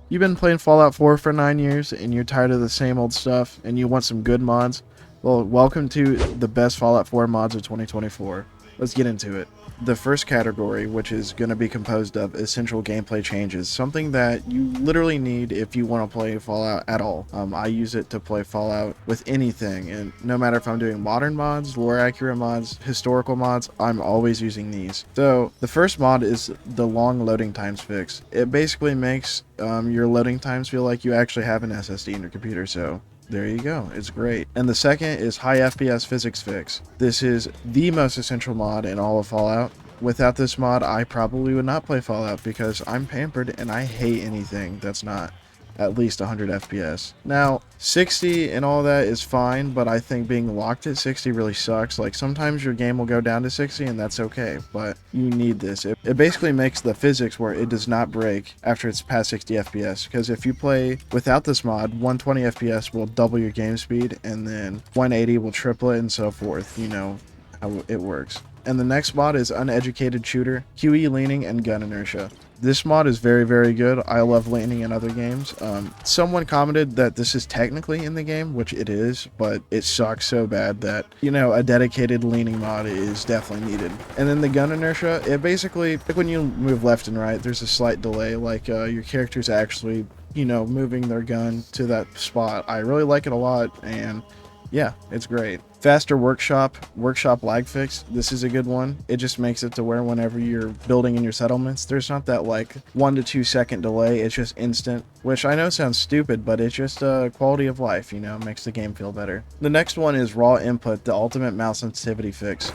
You've been playing Fallout 4 for 9 years and you're tired of the same old stuff and you want some good mods? Well, welcome to the best Fallout 4 mods of 2024. Let's get into it. The first category, which is going to be composed of essential gameplay changes, something that you literally need if you want to play Fallout at all. I use it to play Fallout with anything, and no matter if I'm doing modern mods, lore accurate mods, historical mods, I'm always using these. So the first mod is the long loading times fix. It basically makes your loading times feel like you actually have an SSD in your computer, so there you go, it's great. And the second is high FPS physics fix. This is the most essential mod in all of Fallout. Without this mod, I probably would not play Fallout because I'm pampered and I hate anything that's not at least 100 FPS. Now, 60 and all that is fine, but I think being locked at 60 really sucks. Like, sometimes your game will go down to 60 and that's okay, but you need this. It basically makes the physics where it does not break after it's past 60 FPS, because if you play without this mod, 120 FPS will double your game speed, and then 180 will triple it, and so forth. You know how it works. And the next mod is uneducated shooter, QE leaning, and gun inertia. This mod is very, very good. I love leaning in other games. Someone commented that this is technically in the game, which it is, but it sucks so bad that, you know, a dedicated leaning mod is definitely needed. And then the gun inertia, it basically, like when you move left and right, there's a slight delay, like your character's actually, you know, moving their gun to that spot. I really like it a lot, and yeah, it's great. Faster workshop lag fix. This is a good one. It just makes it to where whenever you're building in your settlements, there's not that like 1 to 2 second delay. It's just instant, which I know sounds stupid, but it's just a quality of life, you know, makes the game feel better. The next one is raw input, the ultimate mouse sensitivity fix.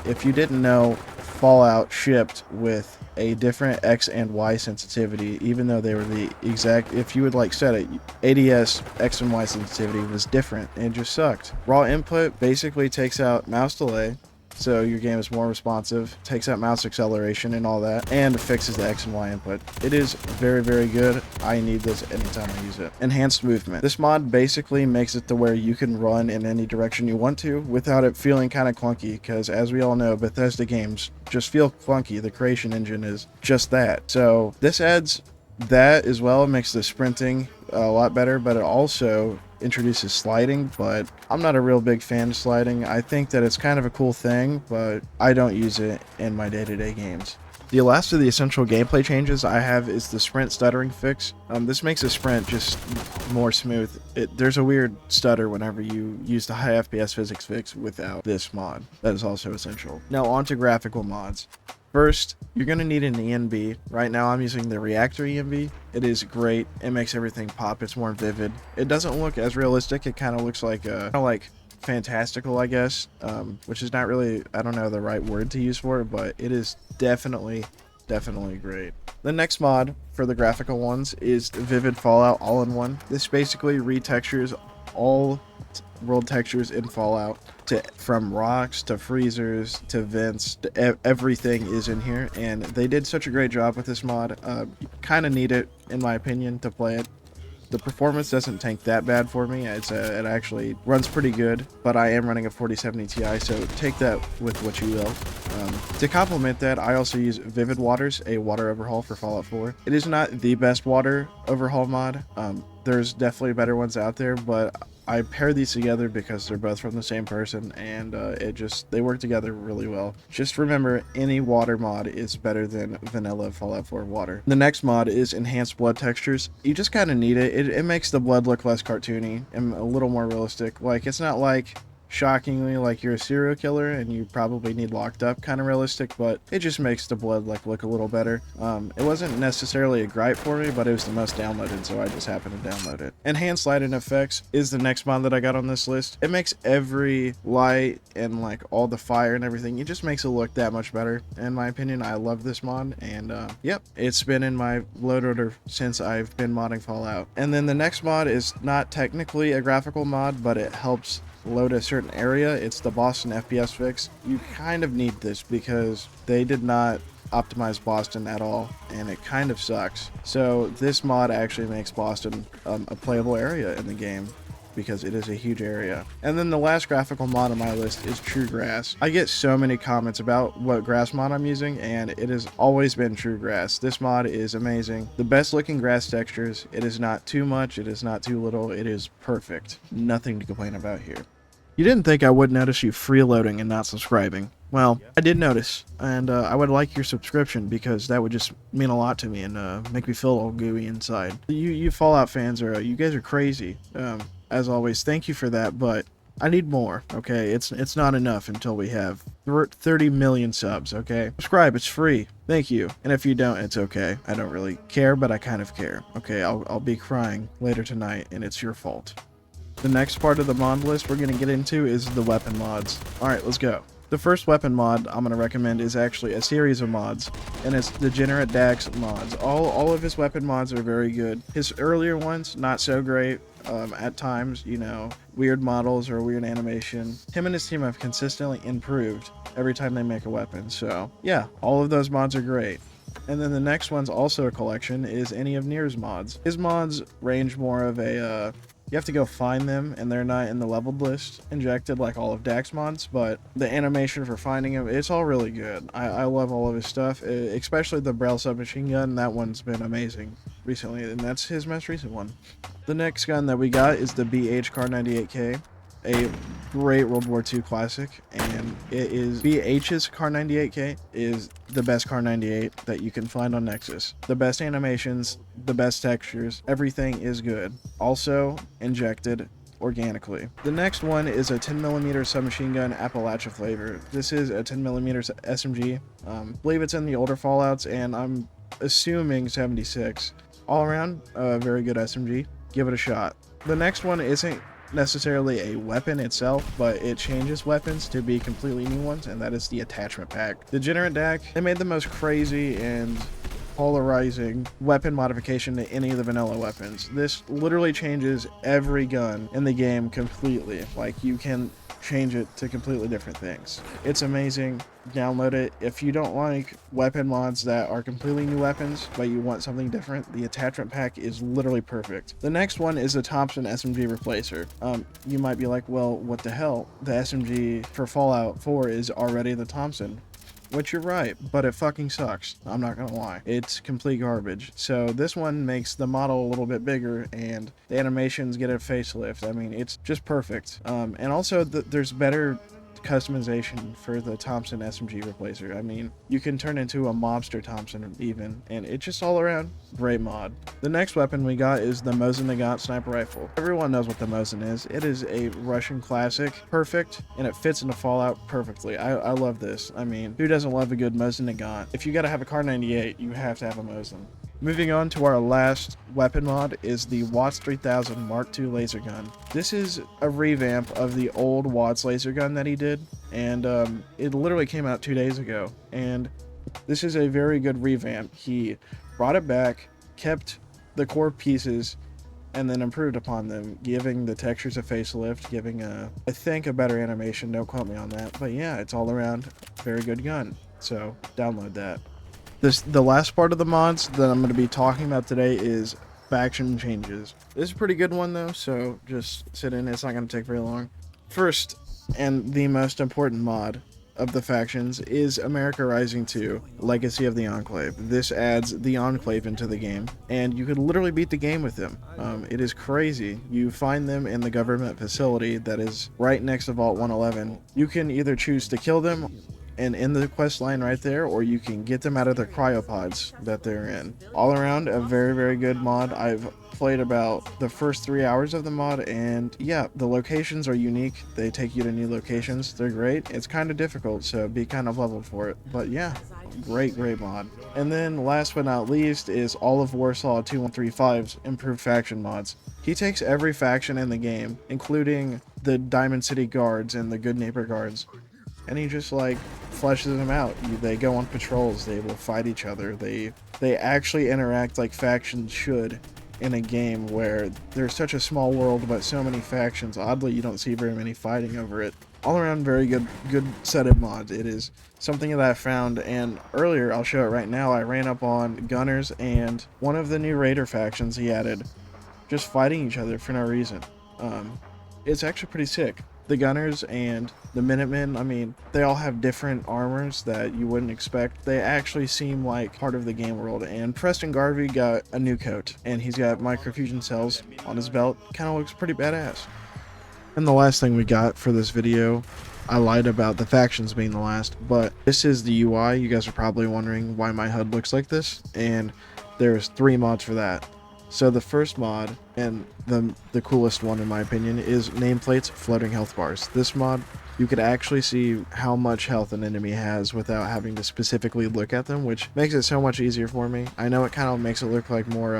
If you didn't know, Fallout shipped with a different X and Y sensitivity, even though they were the exact, if you would like set it, ADS X and Y sensitivity was different. It just sucked. Raw input basically takes out mouse delay, so your game is more responsive, takes out mouse acceleration and all that, and fixes the X and Y input. It is very, very good. I need this anytime I use it. Enhanced movement. This mod basically makes it to where you can run in any direction you want to without it feeling kind of clunky, because as we all know, Bethesda games just feel clunky. The creation engine is just that. So this adds that as well. It makes the sprinting a lot better, but it also introduces sliding, but I'm not a real big fan of sliding. I think that it's kind of a cool thing, but I don't use it in my day-to-day games. The last of the essential gameplay changes I have is the sprint stuttering fix. This makes a sprint just more smooth. There's a weird stutter whenever you use the high FPS physics fix without this mod. That is also essential. Now on to graphical mods. First, you're going to need an ENB. Right now I'm using the Reactor ENB. It is great. It makes everything pop. It's more vivid. It doesn't look as realistic. It kind of looks like fantastical, I guess, which is not really, I don't know the right word to use for it, but it is definitely great. The next mod for the graphical ones is Vivid Fallout All-in-One. This basically retextures all world textures in Fallout, from rocks to freezers to vents to everything is in here, and they did such a great job with this mod. You kind of need it, in my opinion, to play it. The performance doesn't tank that bad for me. It actually runs pretty good, but I am running a 4070 Ti, so take that with what you will. To complement that, I also use Vivid Waters, a water overhaul for Fallout 4. It is not the best water overhaul mod. There's definitely better ones out there, but I pair these together because they're both from the same person, and they work together really well. Just remember, any water mod is better than vanilla Fallout 4 water. The next mod is enhanced blood textures. You just kind of need it. It makes the blood look less cartoony and a little more realistic. Like, it's not like shockingly like you're a serial killer and you probably need locked up kind of realistic, but it just makes the blood like look a little better. It wasn't necessarily a gripe for me, but it was the most downloaded, so I just happened to download it. Enhanced light and effects is the next mod that I got on this list. It makes every light and like all the fire and everything, it just makes it look that much better. In my opinion, I love this mod, and yep, it's been in my load order since I've been modding Fallout. And then the next mod is not technically a graphical mod, but it helps load a certain area. It's the Boston FPS fix. You kind of need this because they did not optimize Boston at all, and it kind of sucks. So this mod actually makes Boston a playable area in the game. because it is a huge area. And then the last graphical mod on my list is True Grass. I get so many comments about what grass mod I'm using, and it has always been True Grass. This mod is amazing. The best looking grass textures. It is not too much, it is not too little, it is perfect. Nothing to complain about here. You didn't think I would notice you freeloading and not subscribing. Well, I did notice, and I would like your subscription because that would just mean a lot to me and make me feel all gooey inside. You Fallout fans you guys are crazy. As always, thank you for that, but I need more, okay? It's not enough until we have 30 million subs, okay? Subscribe, it's free. Thank you. And if you don't, it's okay. I don't really care, but I kind of care. Okay, I'll be crying later tonight, and it's your fault. The next part of the mod list we're going to get into is the weapon mods. Alright, let's go. The first weapon mod I'm going to recommend is actually a series of mods, and it's Degenerate Dax mods. All of his weapon mods are very good. His earlier ones, not so great. At times, you know, weird models or weird animation. Him and his team have consistently improved every time they make a weapon. So, yeah, all of those mods are great. And then the next one's also a collection, is any of Nier's mods. His mods range more of a, you have to go find them, and they're not in the leveled list injected like all of Dax mods, but the animation for finding them, it's all really good. I love all of his stuff, especially the Braille submachine gun. That one's been amazing recently, and that's his most recent one. The next gun that we got is the BH Car 98K, a great World War II classic, and it is BH's Car 98K is the best Car 98 that you can find on Nexus. The best animations, the best textures, everything is good. Also injected organically. The next one is a 10mm submachine gun Appalachia flavor. This is a 10mm SMG. Believe it's in the older Fallouts, and I'm assuming 76. All around, a very good SMG. Give it a shot. The next one isn't necessarily a weapon itself, but it changes weapons to be completely new ones, and that is the attachment pack. The Degenerate Dax, they made the most crazy and polarizing weapon modification to any of the vanilla weapons. This literally changes every gun in the game completely. Like, you can change it to completely different things. It's amazing. Download it. If you don't like weapon mods that are completely new weapons, but you want something different, the attachment pack is literally perfect. The next one is the Thompson SMG replacer. You might be like, well, what the hell? The SMG for Fallout 4 is already the Thompson. Which you're right, but it fucking sucks. I'm not gonna lie. It's complete garbage. So this one makes the model a little bit bigger, and the animations get a facelift. I mean, it's just perfect. And also, there's better customization for the Thompson SMG replacer. I mean, you can turn into a mobster Thompson even, and it's just all around great mod. The next weapon we got is the Mosin Nagant sniper rifle. Everyone knows what the Mosin is. It is a Russian classic, perfect, and it fits into Fallout perfectly. I love this. I mean, who doesn't love a good Mosin Nagant? If you gotta have a Car 98, you have to have a Mosin. Moving on to our last weapon mod is the Watts 3000 Mark II laser gun. This is a revamp of the old Watts laser gun that he did, and it literally came out 2 days ago, and this is a very good revamp. He brought it back, kept the core pieces, and then improved upon them, giving the textures a facelift, giving I think a better animation. Don't quote me on that, but yeah, it's all around very good gun, so download that. The last part of the mods that I'm going to be talking about today is faction changes. This is a pretty good one though, so just sit in, it's not going to take very long. First, and the most important mod of the factions is America Rising 2, Legacy of the Enclave. This adds the Enclave into the game, and you could literally beat the game with them. It is crazy. You find them in the government facility that is right next to Vault 111. You can either choose to kill them and in the quest line right there, or you can get them out of their cryopods that they're in. All around, a very, very good mod. I've played about the first 3 hours of the mod, and yeah, the locations are unique. They take you to new locations. They're great. It's kind of difficult, so be kind of leveled for it. But yeah, great mod. And then last but not least is all of Warsaw 2135's improved faction mods. He takes every faction in the game, including the Diamond City Guards and the Good Neighbor Guards, and he just like fleshes them out. They go on patrols, they will fight each other, they actually interact like factions should in a game where there's such a small world but so many factions. Oddly, you don't see very many fighting over it. All around very good set of mods. It is something that I found, and earlier, I'll show it right now, I ran up on Gunners and one of the new Raider factions he added, just fighting each other for no reason. It's actually pretty sick. The gunners and the Minutemen, I mean, they all have different armors that you wouldn't expect. They actually seem like part of the game world. And Preston Garvey got a new coat, and he's got microfusion cells on his belt. Kind of looks pretty badass. And the last thing we got for this video, I lied about the factions being the last, but this is the UI. You guys are probably wondering why my HUD looks like this, and there's 3 mods for that. So the first mod, and the coolest one in my opinion, is nameplates floating health bars. This mod, you could actually see how much health an enemy has without having to specifically look at them, which makes it so much easier for me. I know it kind of makes it look like more,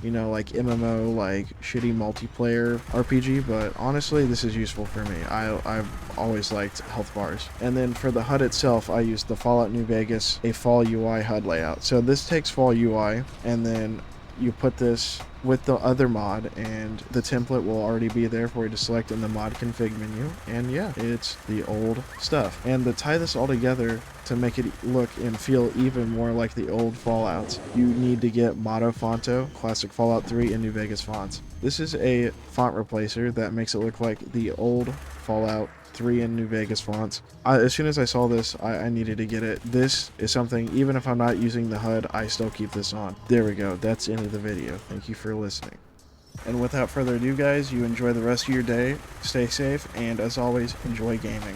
you know, like MMO, like shitty multiplayer RPG, but honestly, this is useful for me. I've always liked health bars. And then for the HUD itself, I used the Fallout New Vegas, a fall UI HUD layout. So this takes fall UI, and then you put this with the other mod, and the template will already be there for you to select in the mod config menu. And yeah, it's the old stuff. And to tie this all together to make it look and feel even more like the old Fallouts, you need to get Motto Fonto, classic Fallout 3 and New Vegas fonts. This is a font replacer that makes it look like the old Fallout 3 and New Vegas fonts. As soon as I saw this, I needed to get it. This is something, even if I'm not using the HUD, I still keep this on. There we go. That's the end of the video. Thank you for listening. And without further ado, guys, you enjoy the rest of your day, stay safe, and as always, enjoy gaming.